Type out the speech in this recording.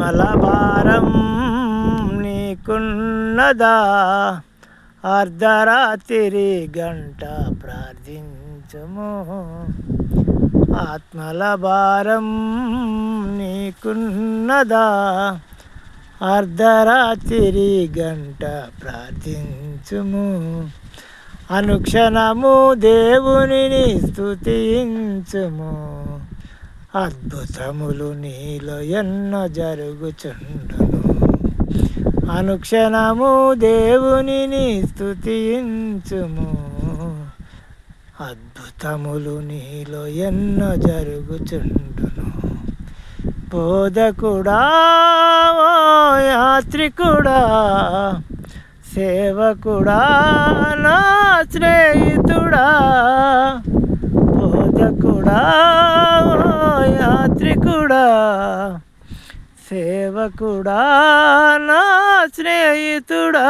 ఆత్మల భారం నీకున్నదా, అర్ధరాత్రి గంట ప్రార్థించుము. ఆత్మల భారం నీకున్నదా, అర్ధరాత్రి గంట ప్రార్థించుము. అనుక్షణము దేవునిని స్తుతించుము. అద్భుతములు నీలో ఎన్నో జరుగుచుండును. అనుక్షణము దేవునిని స్తుతించుము. అద్భుతములు నీలో ఎన్నో జరుగుచుండును. బోధకుడా, ఓ యాత్రికుడా, సేవకుడా, నా స్నేహితుడా. బోధకుడా, ఓ యాత్రికుడా, సేవకుడా, నా స్నేహితుడా.